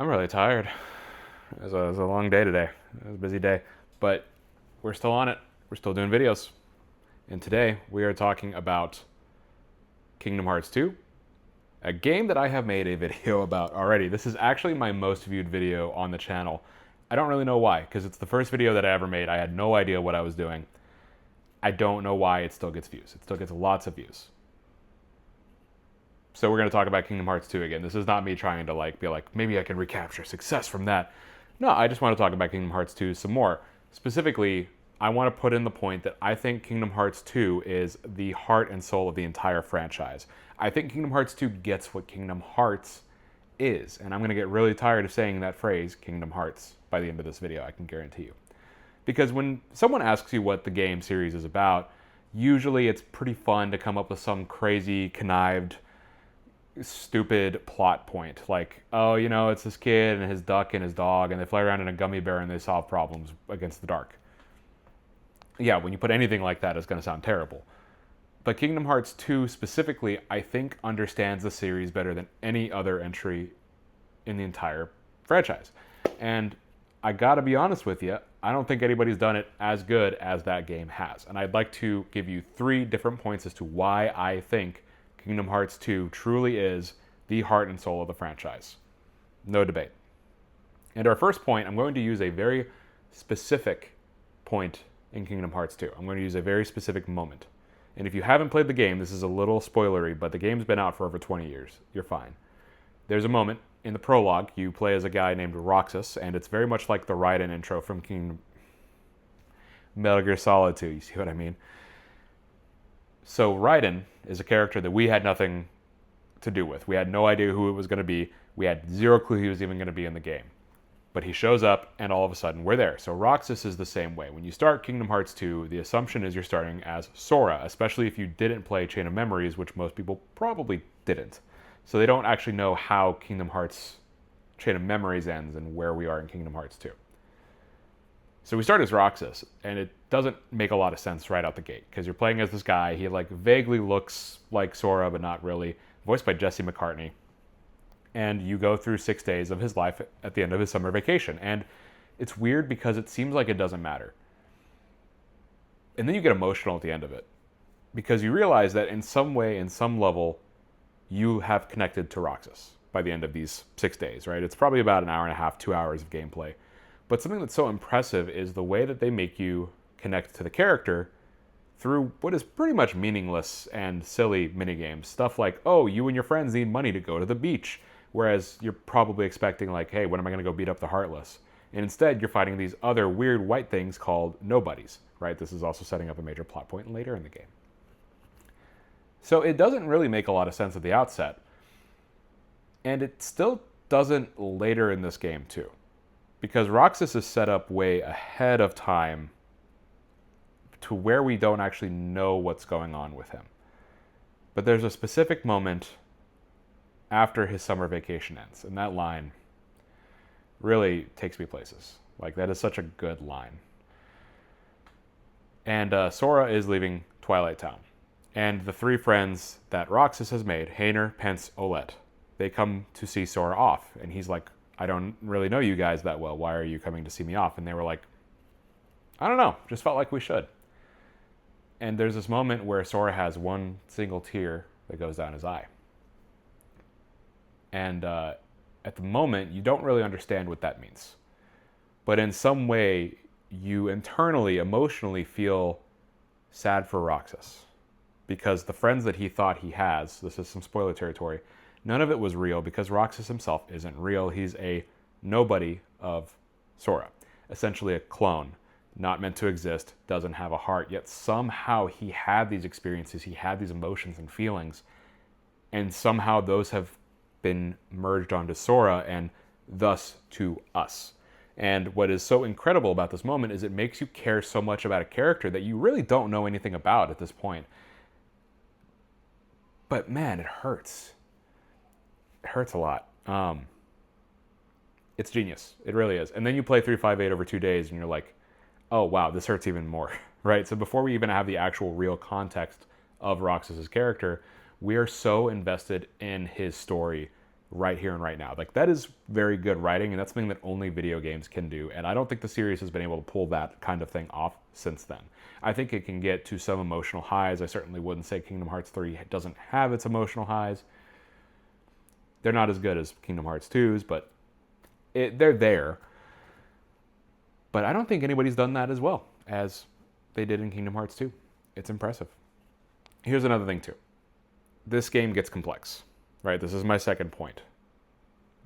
I'm really tired. It was a long day today. It was a busy day. But we're still on it. We're still doing videos. And today we are talking about Kingdom Hearts 2, a game that I have made a video about already. This is actually my most viewed video on the channel. I don't really know why, because it's the first video that I ever made. I had no idea what I was doing. I don't know why it still gets views. It still gets lots of views. So we're going to talk about Kingdom Hearts 2 again. This is not me trying to be like, maybe I can recapture success from that. No, I just want to talk about Kingdom Hearts 2 some more. Specifically, I want to put in the point that I think Kingdom Hearts 2 is the heart and soul of the entire franchise. I think Kingdom Hearts 2 gets what Kingdom Hearts is, and I'm going to get really tired of saying that phrase, Kingdom Hearts, by the end of this video, I can guarantee you. Because when someone asks you what the game series is about, usually it's pretty fun to come up with some crazy, connived, stupid plot point. Like, oh, it's this kid and his duck and his dog, and they fly around in a gummy bear and they solve problems against the dark. Yeah, when you put anything like that, it's going to sound terrible. But Kingdom Hearts 2 specifically, I think, understands the series better than any other entry in the entire franchise. And I gotta be honest with you, I don't think anybody's done it as good as that game has. And I'd like to give you 3 different points as to why I think Kingdom Hearts 2 truly is the heart and soul of the franchise. No debate. And our first point, I'm going to use a very specific point in Kingdom Hearts 2. I'm going to use a very specific moment. And if you haven't played the game, this is a little spoilery, but the game's been out for over 20 years. You're fine. There's a moment in the prologue, you play as a guy named Roxas, and it's very much like the Raiden intro from Metal Gear Solid 2. You see what I mean? So Raiden is a character that we had nothing to do with. We had no idea who it was going to be. We had zero clue he was even going to be in the game. But he shows up, and all of a sudden, we're there. So Roxas is the same way. When you start Kingdom Hearts 2, the assumption is you're starting as Sora, especially if you didn't play Chain of Memories, which most people probably didn't. So they don't actually know how Kingdom Hearts Chain of Memories ends and where we are in Kingdom Hearts 2. So we start as Roxas, and it doesn't make a lot of sense right out the gate, because you're playing as this guy. He vaguely looks like Sora, but not really. Voiced by Jesse McCartney. And you go through 6 days of his life at the end of his summer vacation. And it's weird because it seems like it doesn't matter. And then you get emotional at the end of it, because you realize that in some way, in some level, you have connected to Roxas by the end of these 6 days, right? It's probably about an hour and a half, 2 hours of gameplay. But something that's so impressive is the way that they make you connect to the character through what is pretty much meaningless and silly minigames. Stuff like, oh, you and your friends need money to go to the beach. Whereas you're probably expecting, like, hey, when am I going to go beat up the Heartless? And instead, you're fighting these other weird white things called nobodies, right? This is also setting up a major plot point later in the game. So it doesn't really make a lot of sense at the outset. And it still doesn't later in this game, too. Because Roxas is set up way ahead of time to where we don't actually know what's going on with him. But there's a specific moment after his summer vacation ends, and that line really takes me places. Like, that is such a good line. And Sora is leaving Twilight Town. And the 3 friends that Roxas has made, Hayner, Pence, Olette, they come to see Sora off. And he's like, I don't really know you guys that well. Why are you coming to see me off? And they were like, I don't know. Just felt like we should. And there's this moment where Sora has one single tear that goes down his eye. And at the moment, you don't really understand what that means. But in some way, you internally, emotionally feel sad for Roxas. Because the friends that he thought he has, this is some spoiler territory, none of it was real, because Roxas himself isn't real. He's a nobody of Sora. Essentially a clone, not meant to exist, doesn't have a heart, yet somehow he had these experiences, he had these emotions and feelings, and somehow those have been merged onto Sora and thus to us. And what is so incredible about this moment is it makes you care so much about a character that you really don't know anything about at this point. But man, it hurts. It hurts a lot. It's genius. It really is. And then you play 358 over 2 days and you're like, oh wow, this hurts even more, right? So before we even have the actual real context of Roxas's character, we are so invested in his story right here and right now. Like, that is very good writing, and that's something that only video games can do. And I don't think the series has been able to pull that kind of thing off since then. I think it can get to some emotional highs. I certainly wouldn't say Kingdom Hearts 3 doesn't have its emotional highs. They're not as good as Kingdom Hearts 2's, but they're there. But I don't think anybody's done that as well as they did in Kingdom Hearts 2. It's impressive. Here's another thing, too. This game gets complex, right? This is my second point.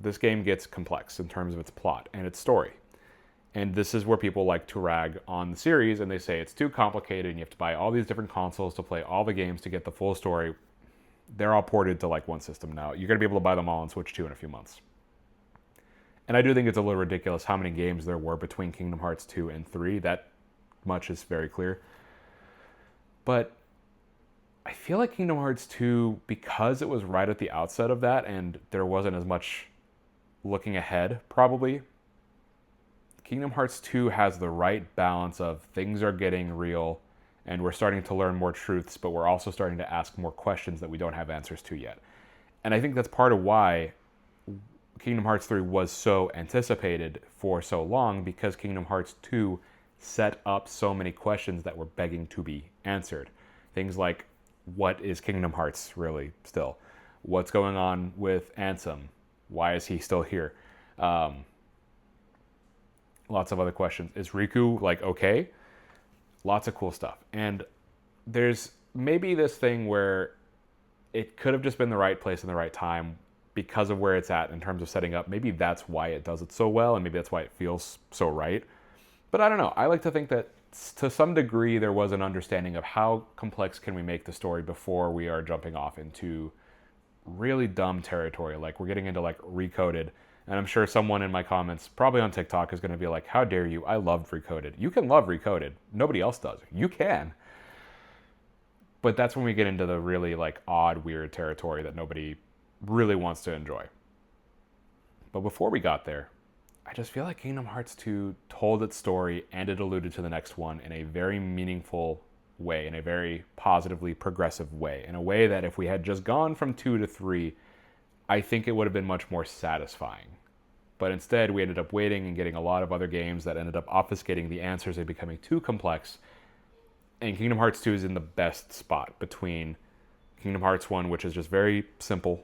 This game gets complex in terms of its plot and its story. And this is where people like to rag on the series, and they say it's too complicated and you have to buy all these different consoles to play all the games to get the full story. They're all ported to like one system now. You're going to be able to buy them all on Switch 2 in a few months. And I do think it's a little ridiculous how many games there were between Kingdom Hearts 2 and 3. That much is very clear. But I feel like Kingdom Hearts 2, because it was right at the outset of that and there wasn't as much looking ahead, probably, Kingdom Hearts 2 has the right balance of things are getting real and we're starting to learn more truths, but we're also starting to ask more questions that we don't have answers to yet. And I think that's part of why Kingdom Hearts 3 was so anticipated for so long, because Kingdom Hearts 2 set up so many questions that were begging to be answered. Things like, what is Kingdom Hearts really still? What's going on with Ansem? Why is he still here? Lots of other questions. Is Riku like okay? Lots of cool stuff. And there's maybe this thing where it could have just been the right place and the right time because of where it's at in terms of setting up. Maybe that's why it does it so well, and maybe that's why it feels so right. But I don't know. I like to think that to some degree there was an understanding of how complex can we make the story before we are jumping off into really dumb territory. Like, we're getting into like Recoded. And I'm sure someone in my comments, probably on TikTok, is going to be like, how dare you? I loved Recoded. You can love Recoded. Nobody else does. You can. But that's when we get into the really like odd, weird territory that nobody really wants to enjoy. But before we got there, I just feel like Kingdom Hearts 2 told its story and it alluded to the next one in a very meaningful way, in a very positively progressive way, in a way that if we had just gone from 2 to 3, I think it would have been much more satisfying. But instead, we ended up waiting and getting a lot of other games that ended up obfuscating the answers and becoming too complex. And Kingdom Hearts 2 is in the best spot between Kingdom Hearts 1, which is just very simple,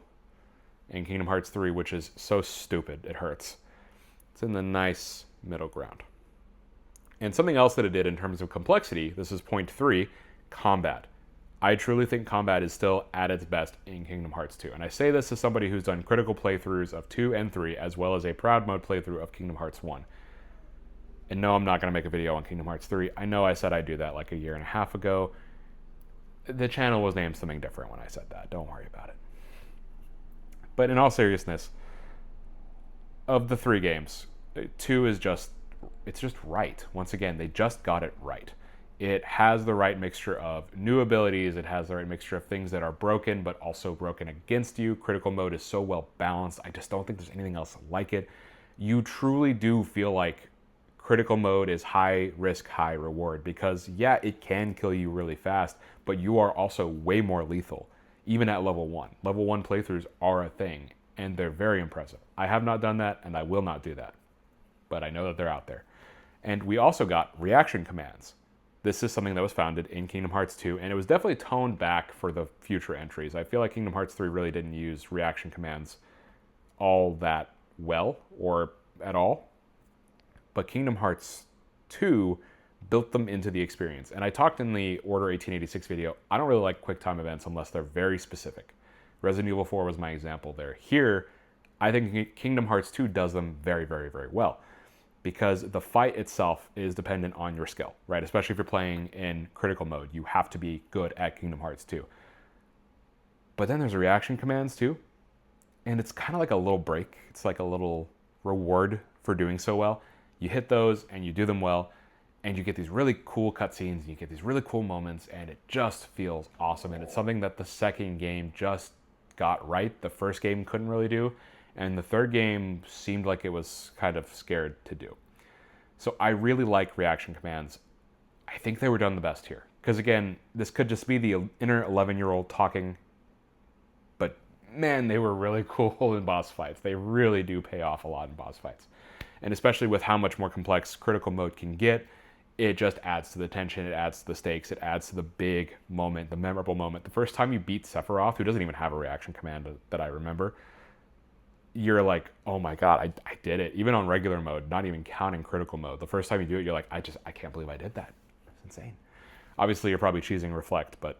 and Kingdom Hearts 3, which is so stupid it hurts. It's in the nice middle ground. And something else that it did in terms of complexity, this is point 3, combat. I truly think combat is still at its best in Kingdom Hearts 2. And I say this as somebody who's done critical playthroughs of 2 and 3, as well as a proud mode playthrough of Kingdom Hearts 1. And no, I'm not going to make a video on Kingdom Hearts 3. I know I said I'd do that like a year and a half ago. The channel was named something different when I said that. Don't worry about it. But in all seriousness, of the 3 games, 2 is just, it's just right. Once again, they just got it right. It has the right mixture of new abilities. It has the right mixture of things that are broken, but also broken against you. Critical mode is so well balanced. I just don't think there's anything else like it. You truly do feel like critical mode is high risk, high reward, because yeah, it can kill you really fast, but you are also way more lethal, even at level 1. Level 1 playthroughs are a thing, and they're very impressive. I have not done that, and I will not do that, but I know that they're out there. And we also got reaction commands. This is something that was founded in Kingdom Hearts 2, and it was definitely toned back for the future entries. I feel like Kingdom Hearts 3 really didn't use reaction commands all that well, or at all. But Kingdom Hearts 2 built them into the experience. And I talked in the Order 1886 video, I don't really like quick time events unless they're very specific. Resident Evil 4 was my example there. Here, I think Kingdom Hearts 2 does them very, very, very well, because the fight itself is dependent on your skill, right? Especially if you're playing in critical mode, you have to be good at Kingdom Hearts 2. But then there's reaction commands too, and it's kind of like a little break. It's like a little reward for doing so well. You hit those and you do them well, and you get these really cool cutscenes, and you get these really cool moments, and it just feels awesome. And it's something that the second game just got right. The first game couldn't really do, and the third game seemed like it was kind of scared to do. So I really like reaction commands. I think they were done the best here. Because again, this could just be the inner 11-year-old talking, but man, they were really cool in boss fights. They really do pay off a lot in boss fights. And especially with how much more complex critical mode can get, it just adds to the tension, it adds to the stakes, it adds to the big moment, the memorable moment. The first time you beat Sephiroth, who doesn't even have a reaction command that I remember, you're like, oh my god, I did it. Even on regular mode, not even counting critical mode. The first time you do it, you're like, I can't believe I did that. It's insane. Obviously, you're probably choosing Reflect, but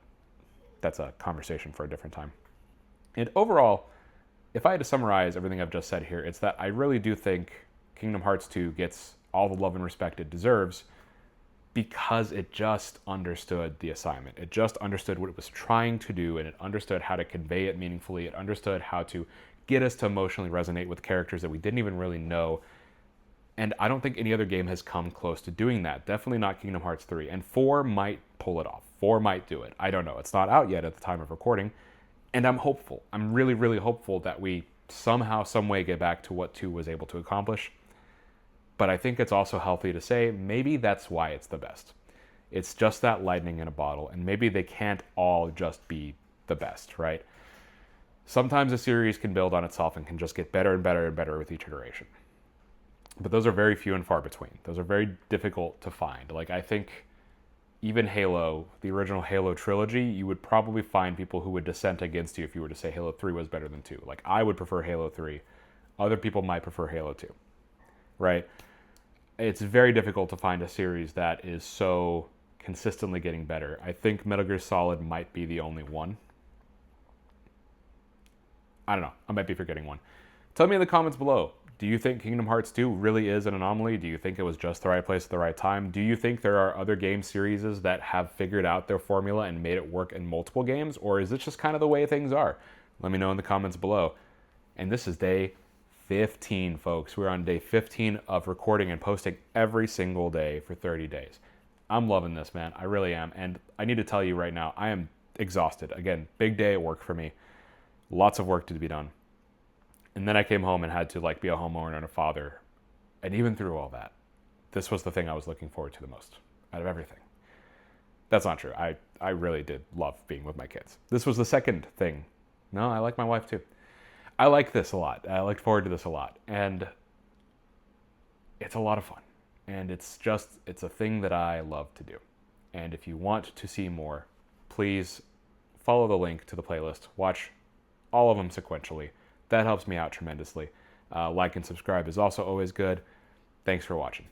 that's a conversation for a different time. And overall, if I had to summarize everything I've just said here, it's that I really do think Kingdom Hearts 2 gets all the love and respect it deserves because it just understood the assignment. It just understood what it was trying to do, and it understood how to convey it meaningfully. It understood how to get us to emotionally resonate with characters that we didn't even really know. And I don't think any other game has come close to doing that. Definitely not Kingdom Hearts 3. And 4 might pull it off. 4 might do it. I don't know. It's not out yet at the time of recording. And I'm hopeful. I'm really, really hopeful that we somehow, some way get back to what 2 was able to accomplish. But I think it's also healthy to say maybe that's why it's the best. It's just that lightning in a bottle. And maybe they can't all just be the best, right? Sometimes a series can build on itself and can just get better and better and better with each iteration. But those are very few and far between. Those are very difficult to find. Like, I think even Halo, the original Halo trilogy, you would probably find people who would dissent against you if you were to say Halo 3 was better than 2. Like, I would prefer Halo 3. Other people might prefer Halo 2, right? It's very difficult to find a series that is so consistently getting better. I think Metal Gear Solid might be the only one. I don't know. I might be forgetting one. Tell me in the comments below. Do you think Kingdom Hearts 2 really is an anomaly? Do you think it was just the right place at the right time? Do you think there are other game series that have figured out their formula and made it work in multiple games? Or is this just kind of the way things are? Let me know in the comments below. And this is day 15, folks. We're on day 15 of recording and posting every single day for 30 days. I'm loving this, man. I really am. And I need to tell you right now, I am exhausted. Again, big day at work for me. Lots of work to be done. And then I came home and had to be a homeowner and a father. And even through all that, this was the thing I was looking forward to the most out of everything. That's not true. I really did love being with my kids. This was the second thing. No, I like my wife too. I like this a lot. I looked forward to this a lot. And it's a lot of fun. And it's a thing that I love to do. And if you want to see more, please follow the link to the playlist. Watch all of them sequentially. That helps me out tremendously. Like and subscribe is also always good. Thanks for watching.